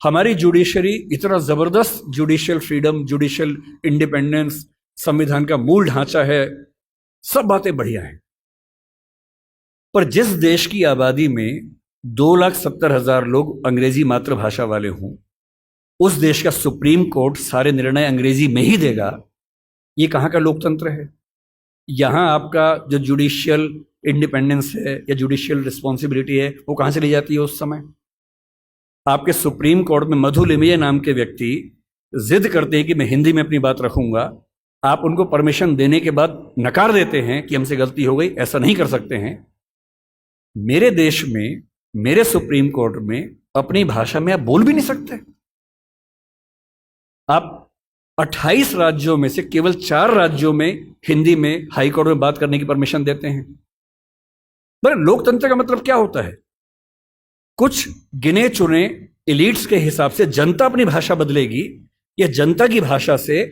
हमारी जुडिशरी इतना जबरदस्त जुडिशियल फ्रीडम, जुडिशियल इंडिपेंडेंस, संविधान का मूल ढांचा है, सब बातें बढ़िया हैं। पर जिस देश की आबादी में 2,70,000 लोग अंग्रेजी मातृभाषा वाले हों, उस देश का सुप्रीम कोर्ट सारे निर्णय अंग्रेजी में ही देगा, ये कहाँ का लोकतंत्र है? यहाँ आपका जो जुडिशियल इंडिपेंडेंस है या जुडिशियल रिस्पॉन्सिबिलिटी है, वो कहाँ से ली जाती है? उस समय आपके सुप्रीम कोर्ट में मधु लिमये नाम के व्यक्ति जिद करते हैं कि मैं हिंदी में अपनी बात रखूंगा, आप उनको परमिशन देने के बाद नकार देते हैं कि हमसे गलती हो गई, ऐसा नहीं कर सकते हैं। मेरे देश में, मेरे सुप्रीम कोर्ट में अपनी भाषा में आप बोल भी नहीं सकते। आप 28 राज्यों में से केवल 4 राज्यों में हिंदी में हाई कोर्ट में बात करने की परमिशन देते हैं। पर लोकतंत्र का मतलब क्या होता है? कुछ गिने चुने एलिट्स के हिसाब से जनता अपनी भाषा बदलेगी या जनता की भाषा से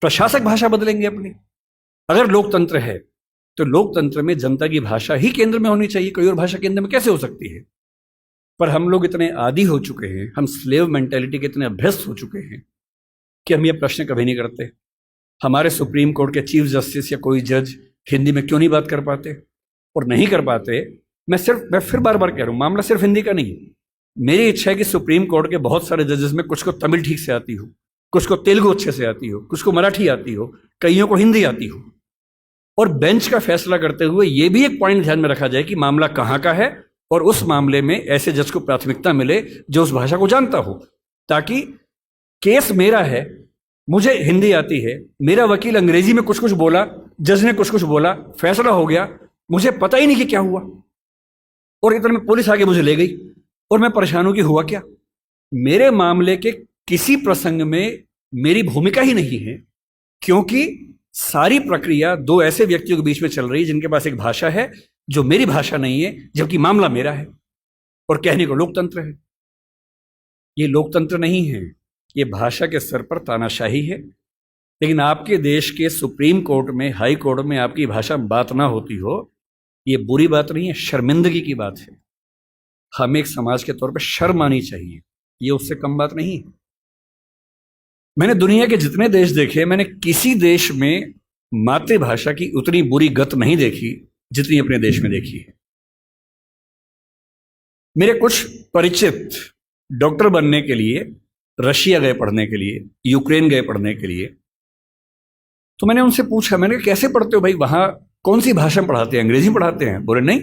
प्रशासक भाषा बदलेंगे अपनी? अगर लोकतंत्र है तो लोकतंत्र में जनता की भाषा ही केंद्र में होनी चाहिए, कोई और भाषा केंद्र में कैसे हो सकती है? पर हम लोग इतने आदी हो चुके हैं, हम स्लेव मेंटेलिटी के इतने अभ्यस्त हो चुके हैं कि हम ये प्रश्न कभी नहीं करते। हमारे सुप्रीम कोर्ट के चीफ जस्टिस या कोई जज हिंदी में क्यों नहीं बात कर पाते? और नहीं कर पाते, मैं फिर बार बार कह रहा हूं, मामला सिर्फ हिंदी का नहीं। मेरी इच्छा है कि सुप्रीम कोर्ट के बहुत सारे जजेस में कुछ को तमिल ठीक से आती हो, कुछ को तेलुगु अच्छे से आती हो, कुछ को मराठी आती हो, कईयों को हिंदी आती हो। और बेंच का फैसला करते हुए यह भी एक पॉइंट ध्यान में रखा जाए कि मामला कहां का है और उस मामले में ऐसे जज को प्राथमिकता मिले जो उस भाषा को जानता हो, ताकि केस मेरा है, मुझे हिंदी आती है, मेरा वकील अंग्रेजी में कुछ कुछ बोला, जज ने कुछ कुछ बोला, फैसला हो गया, मुझे पता ही नहीं कि क्या हुआ, और इतना में पुलिस आके मुझे ले गई और मैं परेशान हूं कि हुआ क्या। मेरे मामले के किसी प्रसंग में मेरी भूमिका ही नहीं है, क्योंकि सारी प्रक्रिया दो ऐसे व्यक्तियों के बीच में चल रही है जिनके पास एक भाषा है जो मेरी भाषा नहीं है, जबकि मामला मेरा है, और कहने को लोकतंत्र है। ये लोकतंत्र नहीं है, ये भाषा के स्तर पर तानाशाही है। लेकिन आपके देश के सुप्रीम कोर्ट में, हाई कोर्ट में आपकी भाषा में बात ना होती हो, ये बुरी बात नहीं है, शर्मिंदगी की बात है। हमें एक समाज के तौर पर शर्म आनी चाहिए, ये उससे कम बात नहीं है। मैंने दुनिया के जितने देश देखे, मैंने किसी देश में मातृभाषा की उतनी बुरी गत नहीं देखी जितनी अपने देश में देखी है। मेरे कुछ परिचित डॉक्टर बनने के लिए रशिया गए पढ़ने के लिए, यूक्रेन गए पढ़ने के लिए। तो मैंने उनसे पूछा, मैंने कहा कैसे पढ़ते हो भाई, वहां कौन सी भाषा में पढ़ाते हैं? अंग्रेजी में पढ़ाते हैं? बोले नहीं,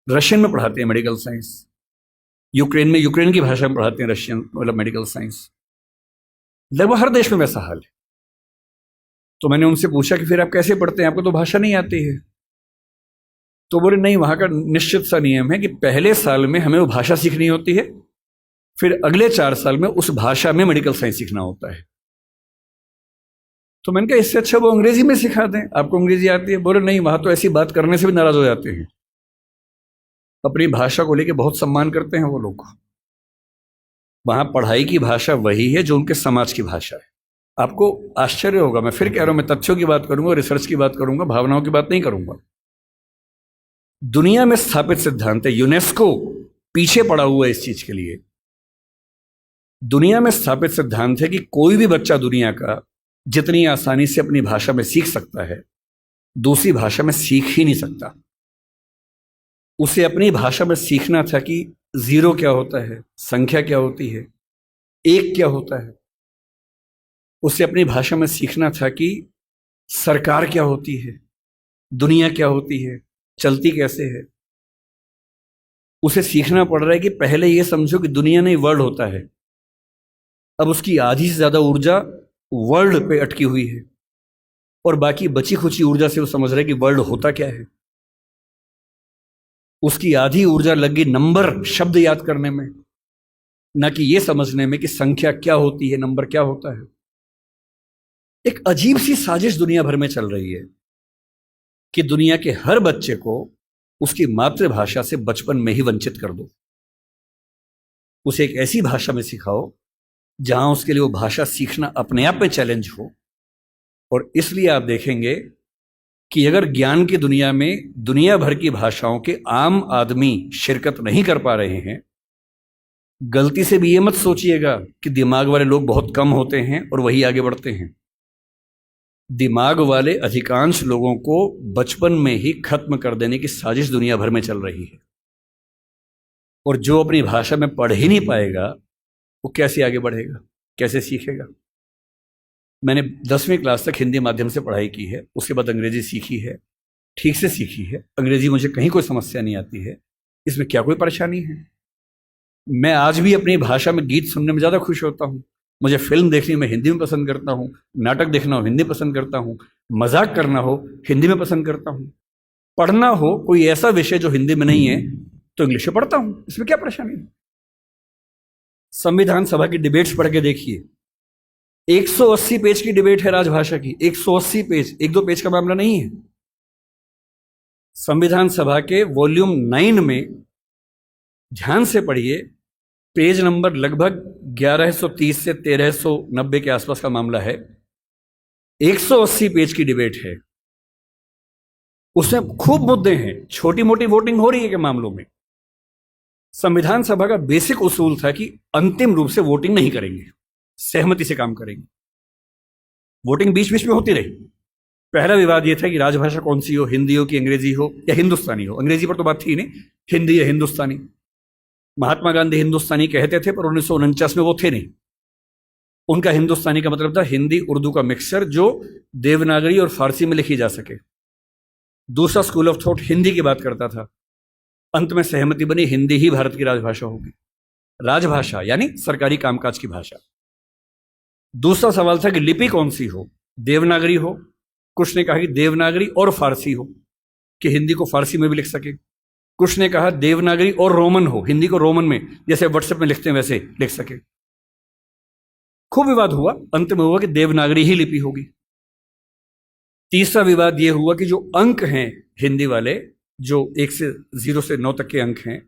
रशियन में पढ़ाते हैं मेडिकल साइंस। यूक्रेन में यूक्रेन की भाषा में पढ़ाते हैं रशियन, मतलब मेडिकल साइंस। लगभग हर देश में वैसा हाल है। तो मैंने उनसे पूछा कि फिर आप कैसे पढ़ते हैं, आपको तो भाषा नहीं आती है? तो बोले नहीं, वहां का निश्चित सा नियम है कि पहले साल में हमें वो भाषा सीखनी होती है, फिर अगले 4 साल में उस भाषा में मेडिकल साइंस सीखना होता है। तो मैंने कहा इससे अच्छा वो अंग्रेजी में सिखा दें, आपको अंग्रेजी आती है। बोले नहीं, वहां तो ऐसी बात करने से भी नाराज हो जाते हैं, अपनी भाषा को लेकर बहुत सम्मान करते हैं वो लोग। वहां पढ़ाई की भाषा वही है जो उनके समाज की भाषा है। आपको आश्चर्य होगा, मैं फिर कह रहा हूं, मैं तथ्यों की बात करूंगा, रिसर्च की बात करूंगा, भावनाओं की बात नहीं करूंगा। दुनिया में स्थापित सिद्धांत है, यूनेस्को पीछे पड़ा हुआ है इस चीज के लिए। दुनिया में स्थापित सिद्धांत है कि कोई भी बच्चा दुनिया का जितनी आसानी से अपनी भाषा में सीख सकता है, दूसरी भाषा में सीख ही नहीं सकता। उसे अपनी भाषा में सीखना था कि 0 क्या होता है, संख्या क्या होती है, 1 क्या होता है। उसे अपनी भाषा में सीखना था कि सरकार क्या होती है, दुनिया क्या होती है, चलती कैसे है। उसे सीखना पड़ रहा है कि पहले यह समझो कि दुनिया नहीं वर्ल्ड होता है। अब उसकी आधी से ज्यादा ऊर्जा वर्ल्ड पे अटकी हुई है और बाकी बची खुची ऊर्जा से वो समझ रहा है कि वर्ल्ड होता क्या है। उसकी आधी ऊर्जा लग गई नंबर, शब्द याद करने में, ना कि यह समझने में कि संख्या क्या होती है, नंबर क्या होता है। एक अजीब सी साजिश दुनिया भर में चल रही है कि दुनिया के हर बच्चे को उसकी मातृभाषा से बचपन में ही वंचित कर दो। उसे एक ऐसी भाषा में सिखाओ जहां उसके लिए वो भाषा सीखना अपने आप में चैलेंज हो। और इसलिए आप देखेंगे कि अगर ज्ञान की दुनिया में दुनिया भर की भाषाओं के आम आदमी शिरकत नहीं कर पा रहे हैं, गलती से भी ये मत सोचिएगा कि दिमाग वाले लोग बहुत कम होते हैं और वही आगे बढ़ते हैं। दिमाग वाले अधिकांश लोगों को बचपन में ही खत्म कर देने की साजिश दुनिया भर में चल रही है, और जो अपनी भाषा में पढ़ ही नहीं पाएगा वो कैसे आगे बढ़ेगा, कैसे सीखेगा। मैंने 10वीं क्लास तक हिंदी माध्यम से पढ़ाई की है, उसके बाद अंग्रेजी सीखी है, ठीक से सीखी है। अंग्रेजी मुझे कहीं कोई समस्या नहीं आती है, इसमें क्या कोई परेशानी है। मैं आज भी अपनी भाषा में गीत सुनने में ज़्यादा खुश होता हूँ। मुझे फिल्म देखनी मैं हिंदी में पसंद करता हूँ, नाटक देखना हो हिंदी पसंद करता हूँ, मजाक करना हो हिंदी में पसंद करता हूँ, पढ़ना हो कोई ऐसा विषय जो हिंदी में नहीं है तो इंग्लिश में पढ़ता हूँ, इसमें क्या परेशानी है। संविधान सभा की डिबेट्स पढ़ के देखिए, 180 पेज की डिबेट है राजभाषा की, 180 पेज, 1-2 पेज का मामला नहीं है। संविधान सभा के वॉल्यूम 9 में ध्यान से पढ़िए, पेज नंबर लगभग 1130 से 1390 के आसपास का मामला है, 180 पेज की डिबेट है। उसमें खूब मुद्दे हैं, छोटी मोटी वोटिंग हो रही है के मामलों में। संविधान सभा का बेसिक उसूल था कि अंतिम रूप से वोटिंग नहीं करेंगे, सहमति से काम करेंगे। वोटिंग बीच बीच में होती रही। पहला विवाद यह था कि राजभाषा कौन सी हो, हिंदी हो कि अंग्रेजी हो या हिंदुस्तानी हो। अंग्रेजी पर तो बात थी नहीं, हिंदी या हिंदुस्तानी। महात्मा गांधी हिंदुस्तानी कहते थे, पर 1949 में वो थे नहीं। उनका हिंदुस्तानी का मतलब था हिंदी उर्दू का मिक्सचर जो देवनागरी और फारसी में लिखी जा सके। दूसरा स्कूल ऑफ थॉट हिंदी की बात करता था। अंत में सहमति बनी, हिंदी ही भारत की राजभाषा होगी। राजभाषा यानी सरकारी कामकाज की भाषा। दूसरा सवाल था कि लिपि कौन सी हो, देवनागरी हो, कुछ ने कहा कि देवनागरी और फारसी हो कि हिंदी को फारसी में भी लिख सके, कुछ ने कहा देवनागरी और रोमन हो, हिंदी को रोमन में जैसे व्हाट्सएप में लिखते हैं वैसे लिख सके। खूब विवाद हुआ, अंत में हुआ कि देवनागरी ही लिपि होगी। तीसरा विवाद यह हुआ कि जो अंक हैं हिंदी वाले, जो 1 से 0 से 9 तक के अंक हैं,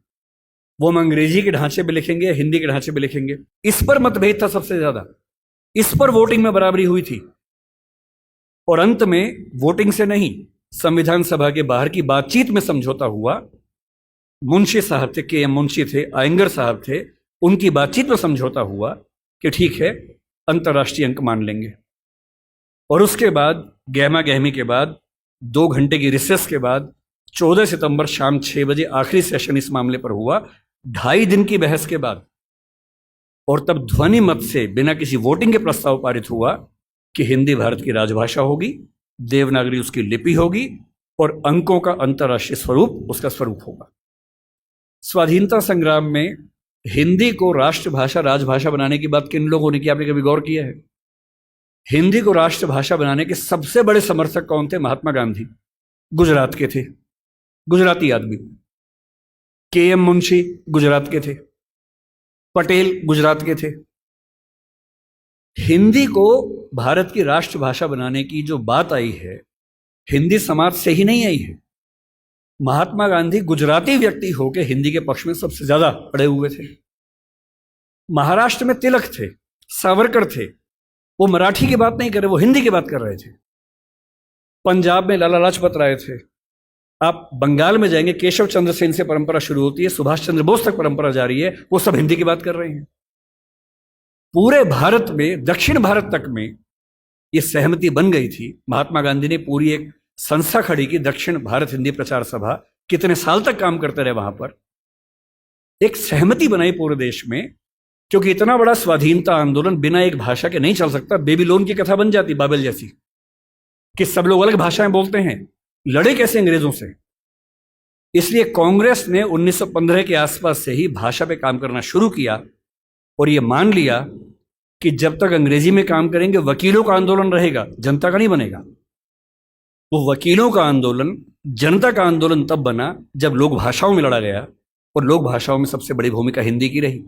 वो हम अंग्रेजी के ढांचे में लिखेंगे या हिंदी के ढांचे में लिखेंगे। इस पर मतभेद था सबसे ज्यादा, इस पर वोटिंग में बराबरी हुई थी। और अंत में वोटिंग से नहीं, संविधान सभा के बाहर की बातचीत में समझौता हुआ। मुंशी साहब थे, के एम मुंशी थे, आयंगर साहब थे, उनकी बातचीत में समझौता हुआ कि ठीक है अंतर्राष्ट्रीय अंक मान लेंगे। और उसके बाद गहमा गहमी के बाद 2 घंटे की रिसेस के बाद 14 सितंबर शाम 6 बजे आखिरी सेशन इस मामले पर हुआ, 2.5 दिन की बहस के बाद। और तब ध्वनि मत से बिना किसी वोटिंग के प्रस्ताव पारित हुआ कि हिंदी भारत की राजभाषा होगी, देवनागरी उसकी लिपि होगी और अंकों का अंतर्राष्ट्रीय स्वरूप उसका स्वरूप होगा। स्वाधीनता संग्राम में हिंदी को राष्ट्रभाषा राजभाषा बनाने की बात किन लोगों ने की, आपने कभी गौर किया है? हिंदी को राष्ट्रभाषा बनाने के सबसे बड़े समर्थक कौन थे? महात्मा गांधी, गुजरात के थे, गुजराती आदमी। के एम मुंशी गुजरात के थे, पटेल गुजरात के थे। हिंदी को भारत की राष्ट्रभाषा बनाने की जो बात आई है, हिंदी समाज से ही नहीं आई है। महात्मा गांधी गुजराती व्यक्ति होकर हिंदी के पक्ष में सबसे ज्यादा अड़े हुए थे। महाराष्ट्र में तिलक थे, सावरकर थे, वो मराठी की बात नहीं कर रहे, वो हिंदी की बात कर रहे थे। पंजाब में लाला लाजपत राय थे। आप बंगाल में जाएंगे, केशव चंद्र सेन से परंपरा शुरू होती है, सुभाष चंद्र बोस तक परंपरा जारी है, वो सब हिंदी की बात कर रहे हैं। पूरे भारत में, दक्षिण भारत तक में ये सहमति बन गई थी। महात्मा गांधी ने पूरी एक संस्था खड़ी की, दक्षिण भारत हिंदी प्रचार सभा। कितने साल तक काम करते रहे वहां पर, एक सहमति बनाई पूरे देश में, क्योंकि इतना बड़ा स्वाधीनता आंदोलन बिना एक भाषा के नहीं चल सकता। बेबीलोन की कथा बन जाती, बाबेल जैसी, कि सब लोग अलग भाषाएं बोलते हैं, लड़े कैसे अंग्रेजों से। इसलिए कांग्रेस ने 1915 के आसपास से ही भाषा पे काम करना शुरू किया और ये मान लिया कि जब तक अंग्रेजी में काम करेंगे वकीलों का आंदोलन रहेगा, जनता का नहीं बनेगा। वो वकीलों का आंदोलन जनता का आंदोलन तब बना जब लोक भाषाओं में लड़ा गया, और लोक भाषाओं में सबसे बड़ी भूमिका हिंदी की रही।